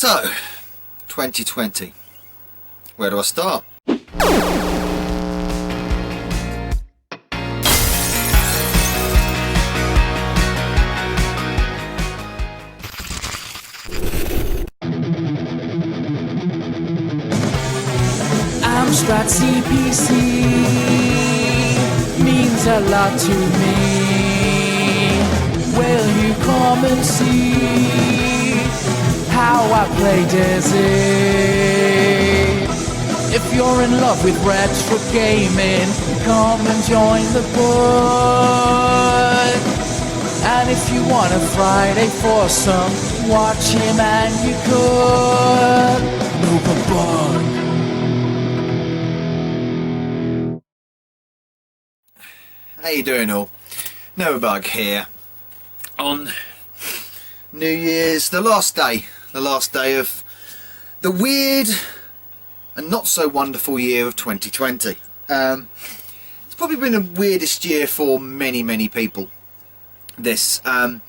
So, 2020. Where do I start? Amstrad CPC means a lot to me. Will you come and see how I play Dizzy? If you're in love with retro gaming, come and join the board. And if you want a Friday foursome, watch him and you could. Novabug. How you doing all? Novabug here on New Year's, the last day of the weird and not so wonderful year of 2020. It's probably been the weirdest year for many people. I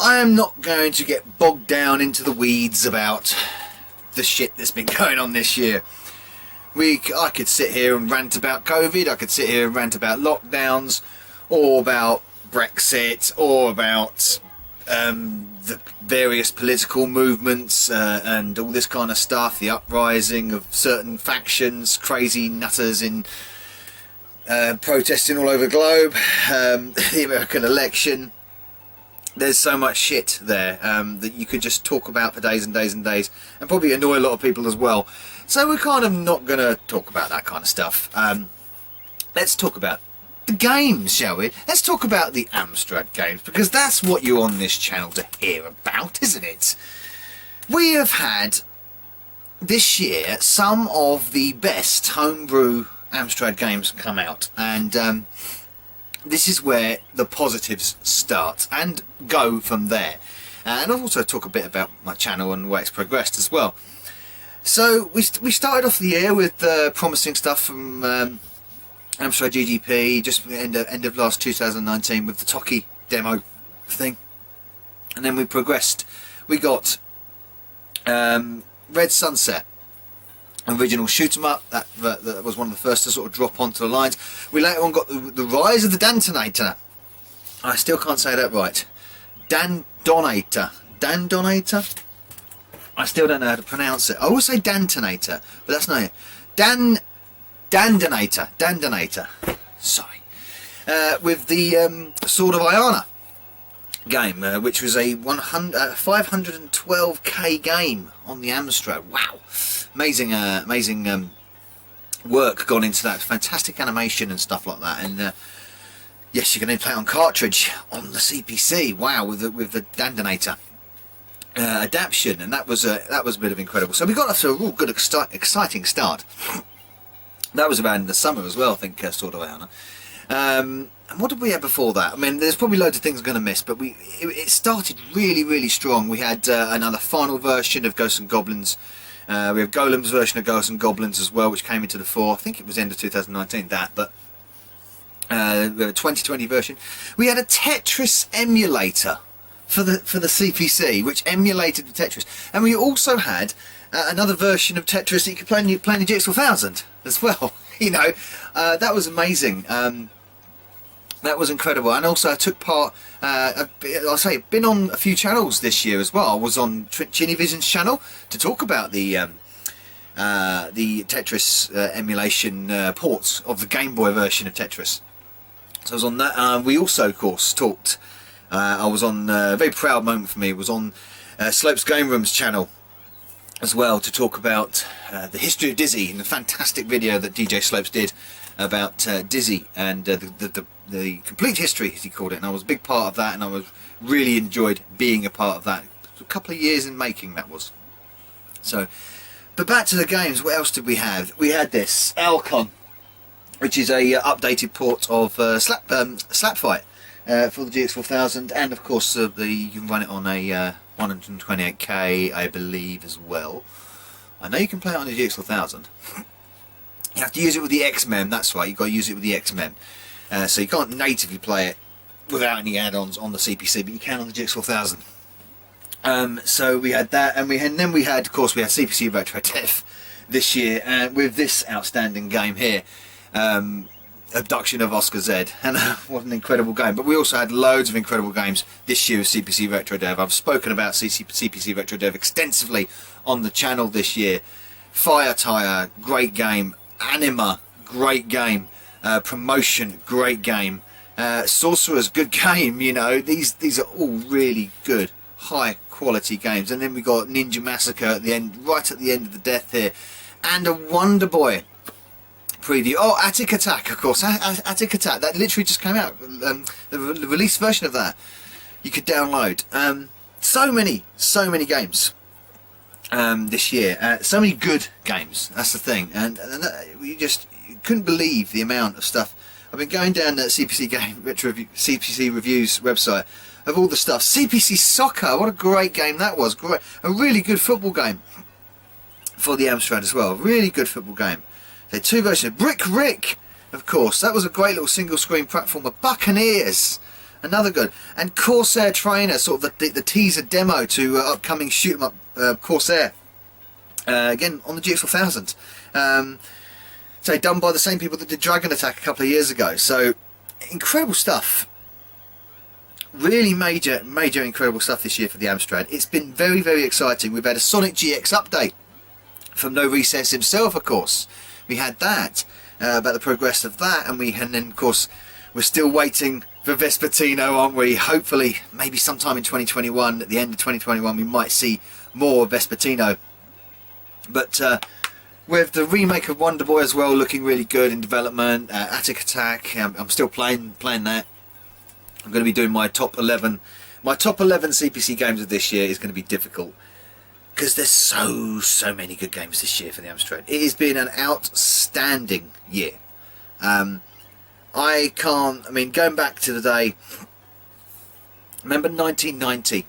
am not going to get bogged down into the weeds about the shit that's been going on this year. I could sit here and rant about COVID, I could sit here and rant about lockdowns, or about Brexit, or about the various political movements and all this kind of stuff, the uprising of certain factions, crazy nutters in protesting all over the globe, the American election. There's so much shit there that you could just talk about for days and days and days, and probably annoy a lot of people as well. So we're kind of not going to talk about that kind of stuff. Let's talk about the games, shall we? Let's talk about the Amstrad games, because that's what you're on this channel to hear about, isn't it? We have had, this year, some of the best homebrew Amstrad games come out, and this is where the positives start and go from there. And I'll also talk a bit about my channel and where it's progressed as well. So we started off the year with promising stuff from Amstrad GGP, just end of last 2019 with the Toki demo thing, and then we progressed. We got Red Sunset, original shoot 'em up. That was one of the first to sort of drop onto the lines. We later on got the Rise of the Dantonator. I still can't say that right. Dandonator. I still don't know how to pronounce it. I always say Dantonator, but that's not it. Dandonator. Sorry. With the Sword of Iana game, which was a 512k game on the Amstrad. Wow, amazing work gone into that. Fantastic animation and stuff like that. And yes, you can even play it on cartridge on the CPC. Wow, with the Dandonator adaptation, and that was a bit of incredible. So we got off to a real good, exciting start. That was around in the summer as well, I think, Sword of Iana. And what did we have before that? I mean, there's probably loads of things I'm going to miss, but it started really strong. We had another final version of Ghosts and Goblins. We have Golem's version of Ghosts and Goblins as well, which came into the fore. I think it was end of 2019, but the 2020 version. We had a Tetris Emulator for the CPC, which emulated the Tetris, and we also had another version of Tetris that you could play in the GX4000 as well. You know, that was amazing. That was incredible. And also I took part, I've been on a few channels this year as well. I was on Chinny Vision's channel to talk about the Tetris emulation ports of the Game Boy version of Tetris. So I was on that. We also, of course, talked, I was on, a very proud moment for me, was on Slope's Game Room's channel as well, to talk about the history of Dizzy, and the fantastic video that DJ Slopes did about Dizzy and the complete history, as he called it. And I was a big part of that, and I really enjoyed being a part of that. A couple of years in making, that was. So, but back to the games. What else did we have? We had this Alcon, which is a updated port of Slap Fight for the GX4000, and of course you can run it on a 128k, I believe, as well. I know you can play it on the GX4000. You have to use it with the X-Mem, that's right, you've got to use it with the X-Mem. So you can't natively play it without any add-ons on the CPC, but you can on the GX4000. So we had that, and then we had, of course, we had CPC Retro Dev this year, with this outstanding game here, Abduction of Oscar Z, and what an incredible game. But we also had loads of incredible games this year with CPC Retro Dev. I've spoken about CPC Retro Dev extensively on the channel this year. Fire Tire, great game. Anima, great game. Promotion, great game. Sorcerers, good game. You know, these are all really good, high quality games. And then we got Ninja Massacre at the end, right at the end of the death here, and a Wonderboy preview. Oh, Attic Attack, of course. Attic Attack, that literally just came out. The release version of that you could download. So many games this year. So many good games. That's the thing, and you couldn't believe the amount of stuff. I've been going down the CPC Reviews website of all the stuff. CPC Soccer, what a great game that was. Great, a really good football game for the Amstrad as well. Really good football game. So 2 versions. Brick Rick, of course, that was a great little single screen platformer. Buccaneers, another good. And Corsair Trainer, sort of the teaser demo to upcoming shoot 'em up Corsair. Again on the GX4000. So done by the same people that did Dragon Attack a couple of years ago. So incredible stuff. Really major incredible stuff this year for the Amstrad. It's been very, very exciting. We've had a Sonic GX update from No Recess himself, of course. We had that, about the progress of that, and then of course we're still waiting for Vespertino, aren't we? Hopefully, maybe sometime in 2021, at the end of 2021, we might see more of Vespertino. But with the remake of Wonderboy as well, looking really good in development. Attic Attack, I'm still playing that. I'm going to be doing my top 11. My top 11 CPC games of this year is going to be difficult, because there's so many good games this year for the Amstrad. It has been an outstanding year. I mean, going back to the day, remember 1990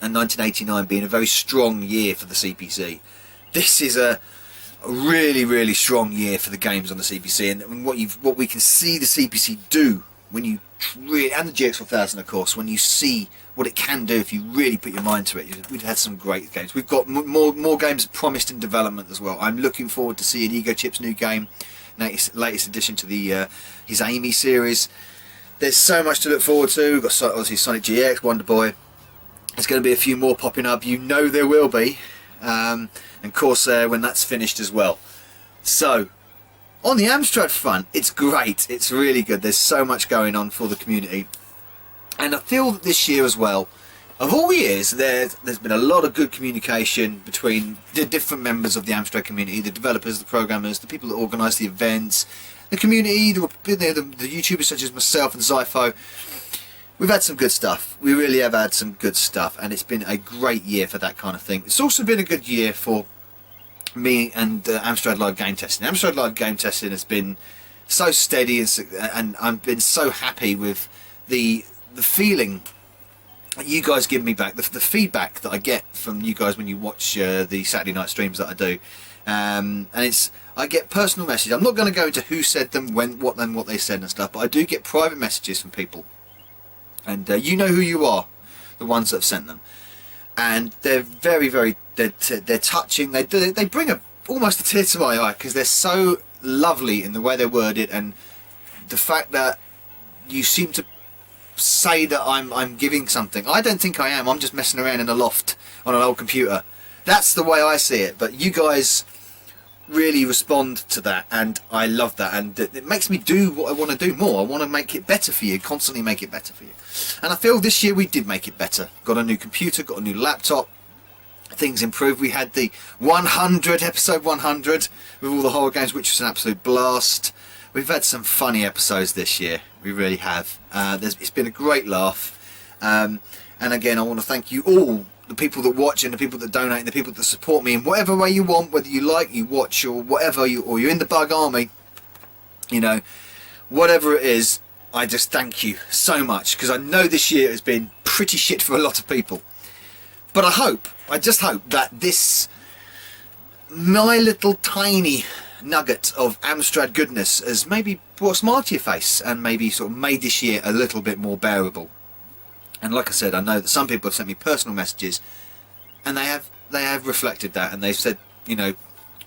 and 1989 being a very strong year for the CPC. This is a really strong year for the games on the CPC, and what we can see the CPC do when you really, and the GX4000 of course, when you see what it can do if you really put your mind to it. We've had some great games. We've got more games promised in development as well. I'm looking forward to seeing Ego Chip's new game, latest addition to his Amy series. There's so much to look forward to. We've got obviously Sonic GX, Wonderboy. There's going to be a few more popping up. You know there will be. And Corsair when that's finished as well. So on the Amstrad front, it's great. It's really good. There's so much going on for the community, and I feel that this year as well, of all years, there's been a lot of good communication between the different members of the Amstrad community, the developers, the programmers, the people that organise the events, the community, the YouTubers such as myself and Zypho. We've had some good stuff. We really have had some good stuff, and it's been a great year for that kind of thing. It's also been a good year for me and Amstrad Live Game Testing. Amstrad Live Game Testing has been so steady, and I've been so happy with the feeling that you guys give me back, the feedback that I get from you guys when you watch the Saturday night streams that I do, and I get personal messages. I'm not going to go into who said them, what they said and stuff, but I do get private messages from people, and you know who you are, the ones that have sent them, and they're very they're touching. They bring almost a tear to my eye, because they're so lovely in the way they're worded, and the fact that you seem to say that I'm giving something. I don't think I am. I'm just messing around in a loft on an old computer. That's the way I see it. But you guys really respond to that, and I love that, and it makes me do what I want to do more. I want to make it better for you, constantly make it better for you. And I feel this year we did make it better. Got a new computer, got a new laptop. Things improved. We had the episode 100 with all the horror games, which was an absolute blast. We've had some funny episodes this year. We really have. It's been a great laugh. And again, I want to thank you all, the people that watch and the people that donate and the people that support me in whatever way you want, whether you like, you watch, or whatever, or you're in the Bug Army, you know, whatever it is, I just thank you so much, because I know this year has been pretty shit for a lot of people. But I just hope that my little tiny nugget of Amstrad goodness has maybe brought a smile to your face, and maybe sort of made this year a little bit more bearable. And like I said, I know that some people have sent me personal messages and they have reflected that, and they've said, you know,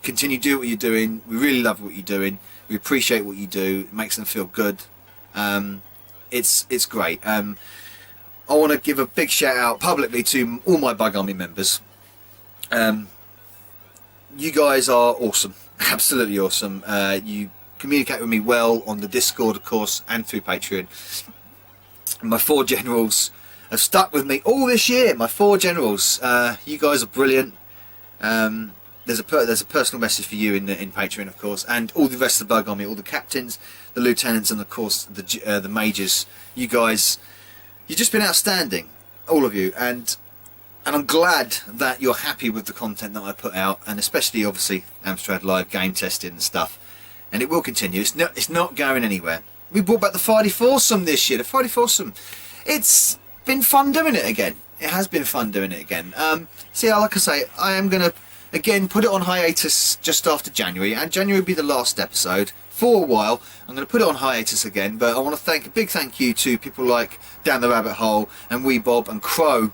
continue do what you're doing. We really love what you're doing. We appreciate what you do. It makes them feel good. It's great. I want to give a big shout out publicly to all my Bug Army members. You guys are awesome, absolutely awesome. You communicate with me well on the Discord, of course, and through Patreon. My 4 generals have stuck with me all this year. My 4 generals, you guys are brilliant. There's a personal message for you in Patreon, of course, and all the rest of the Bug Army, all the captains, the lieutenants, and of course the majors. You guys, you've just been outstanding, all of you, and I'm glad that you're happy with the content that I put out, and especially obviously Amstrad Live game testing and stuff. And it will continue. It's not going anywhere. We brought back the Friday Foursome this year. The Friday Foursome, it's been fun doing it again. It has been fun doing it again. See, like I say, I am going to again put it on hiatus just after January, and January will be the last episode for a while. I'm going to put it on hiatus again, but I want to thank a big thank you to people like Down the Rabbit Hole and Wee Bob and Crow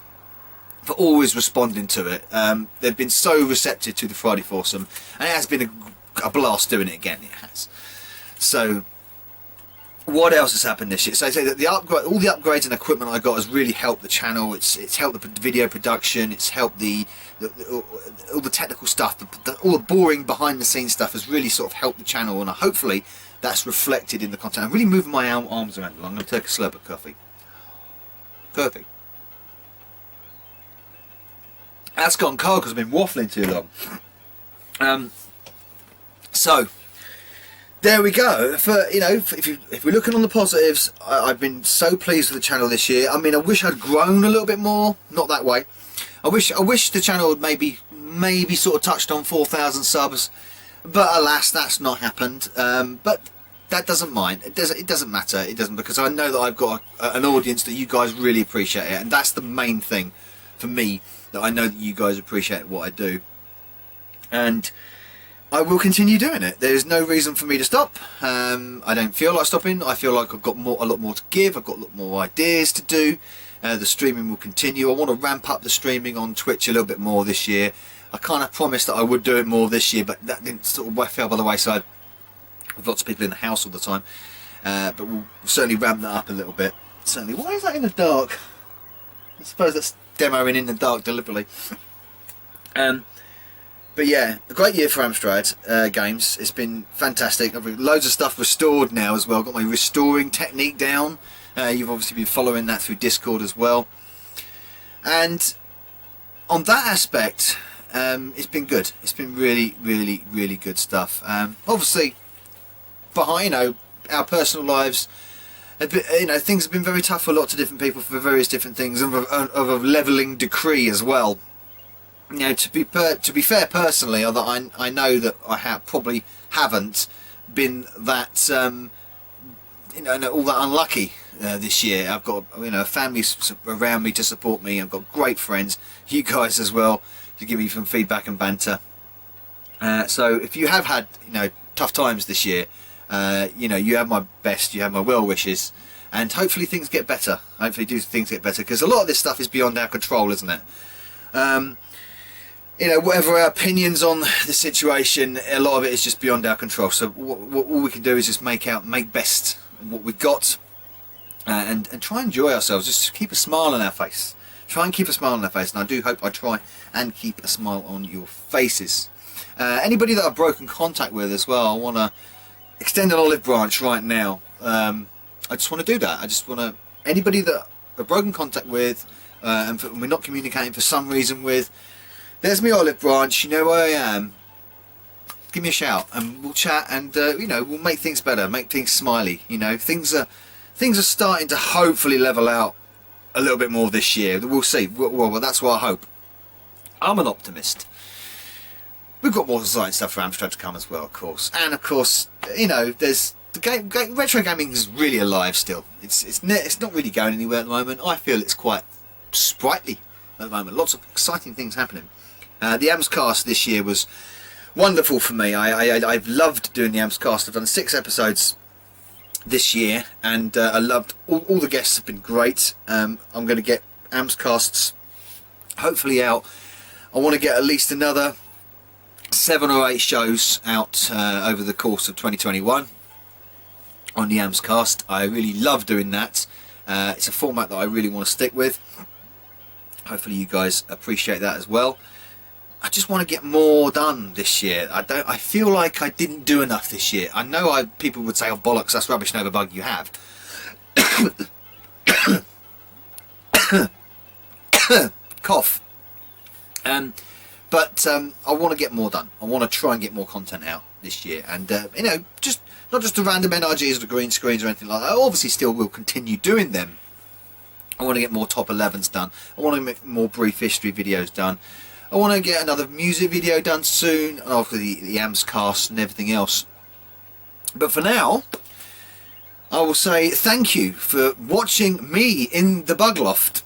for always responding to it. They've been so receptive to the Friday Foursome, and it has been a blast doing it again. It has. So what else has happened this year? So I say that all the upgrades and equipment I got has really helped the channel. It's helped the video production. It's helped all the technical stuff. All the boring behind the scenes stuff has really sort of helped the channel, and hopefully that's reflected in the content. I'm really moving my arms around. I'm going to take a slurp of coffee. Perfect. That's gone cold because I've been waffling too long. So there we go. If we're looking on the positives, I've been so pleased with the channel this year. I mean, I wish I'd grown a little bit more. Not that way. I wish the channel had maybe sort of touched on 4,000 subs, but alas, that's not happened. But that doesn't mind. It doesn't matter. It doesn't, because I know that I've got an audience that you guys really appreciate it, and that's the main thing for me. That I know that you guys appreciate what I do, and I will continue doing it. There's no reason for me to stop. I don't feel like stopping. I feel like I've got a lot more to give. I've got a lot more ideas to do. The streaming will continue. I want to ramp up the streaming on Twitch a little bit more this year. I kind of promised that I would do it more this year, but that didn't sort of fell by the wayside with lots of people in the house all the time. But we'll certainly ramp that up a little bit. Certainly. Why is that in the dark? I suppose that's demoing in the dark deliberately. But yeah, a great year for Amstrad Games. It's been fantastic. I've got loads of stuff restored now as well. Got my restoring technique down. You've obviously been following that through Discord as well. And on that aspect, it's been good. It's been really, really, really good stuff. Obviously, behind our personal lives, things have been very tough for lots of different people for various different things, of a levelling decree as well. To be fair, personally, although I know that I probably haven't been that all that unlucky this year. I've got a family around me to support me. I've got great friends, you guys as well, to give me some feedback and banter. So if you have had tough times this year, you have my best, you have my well wishes, and hopefully things get better. Hopefully things get better, because a lot of this stuff is beyond our control, isn't it? Whatever our opinions on the situation, a lot of it is just beyond our control. So all we can do is just make best what we've got, and try and enjoy ourselves. Just keep a smile on our face. Try and keep a smile on our face, and I do hope I try and keep a smile on your faces. Anybody that I've broken contact with as well, I want to extend an olive branch right now. I just want to do that. I just want to, anybody that I've broken contact with and we're not communicating for some reason with, there's my olive branch, you know where I am. Give me a shout and we'll chat, and we'll make things better, make things smiley. Things are starting to hopefully level out a little bit more this year. We'll see. Well, that's what I hope. I'm an optimist. We've got more exciting stuff for Amstrad to come as well, of course. And of course, there's the retro gaming is really alive still. It's not really going anywhere at the moment. I feel it's quite sprightly at the moment. Lots of exciting things happening. The Amscast this year was wonderful for me. I've loved doing the Amscast. I've done 6 episodes this year, and I loved all the guests have been great. I'm going to get Amscasts hopefully out I want to get at least another 7 or 8 shows out over the course of 2021 on the Amscast. I really love doing that. It's a format that I really want to stick with. Hopefully you guys appreciate that as well. I just want to get more done this year. I feel like I didn't do enough this year. I know people would say, oh bollocks, that's rubbish, Novabug, you have. Cough. But I want to get more done. I want to try and get more content out this year, and you know, just not just the random NRGs or the green screens or anything like that. I obviously still will continue doing them. I want to get more top 11s done. I want to make more brief history videos done. I want to get another music video done soon, after the Amscast and everything else. But for now, I will say thank you for watching me in the Bug Loft.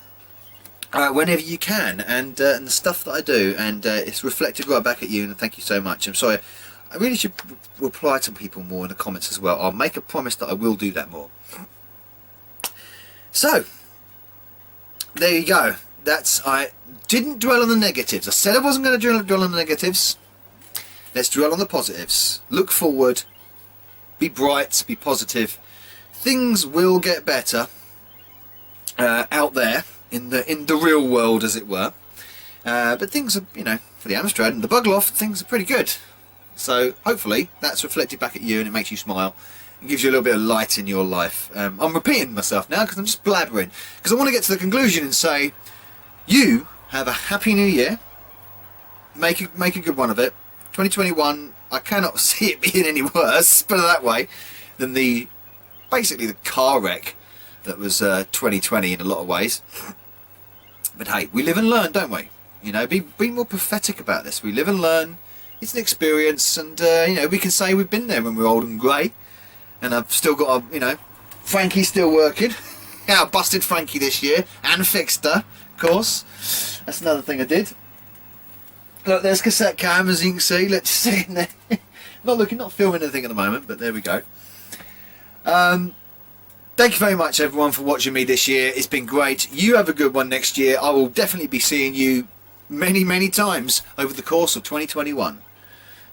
Whenever you can, and the stuff that I do, and it's reflected right back at you, and thank you so much. I'm sorry, I really should reply to people more in the comments as well. I'll make a promise that I will do that more. So there you go. I didn't dwell on the negatives. I said I wasn't going to dwell on the negatives. Let's dwell on the positives. Look forward, be bright, be positive. Things will get better out there in the real world, as it were, but things are, you know, for the Amstrad and the Bug Loft, things are pretty good. So hopefully that's reflected back at you, and it makes you smile and gives you a little bit of light in your life. I'm repeating myself now because I'm just blabbering, because I want to get to the conclusion and say, you have a happy new year. Make a good one of it. 2021, I cannot see it being any worse, put it that way, than basically the car wreck that was 2020 in a lot of ways. But hey, we live and learn, don't we? You know, be more prophetic about this. We live and learn. It's an experience, and you know, we can say we've been there when we're old and grey. And I've still got you know, Frankie's still working. I busted Frankie this year and fixed her, of course. That's another thing I did. Look, there's cassette cam, as you can see. Let's see in there. not filming anything at the moment, but there we go. Thank you very much, everyone, for watching me this year. It's been great. You have a good one next year. I will definitely be seeing you many, many times over the course of 2021.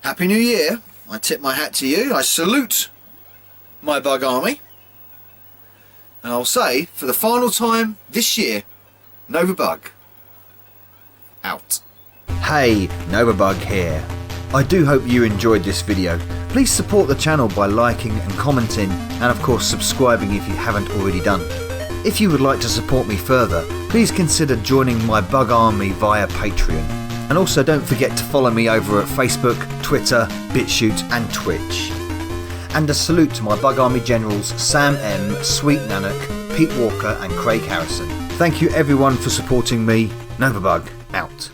Happy New Year. I tip my hat to you. I salute my bug army. And I'll say, for the final time this year, Novabug out. Hey, Novabug here. I do hope you enjoyed this video. Please support the channel by liking and commenting, and of course subscribing if you haven't already done. If you would like to support me further, please consider joining my bug army via Patreon. And also don't forget to follow me over at Facebook, Twitter, BitChute and Twitch. And a salute to my bug army generals Sam M, Sweet Nanak, Pete Walker and Craig Harrison. Thank you everyone for supporting me. Novabug out.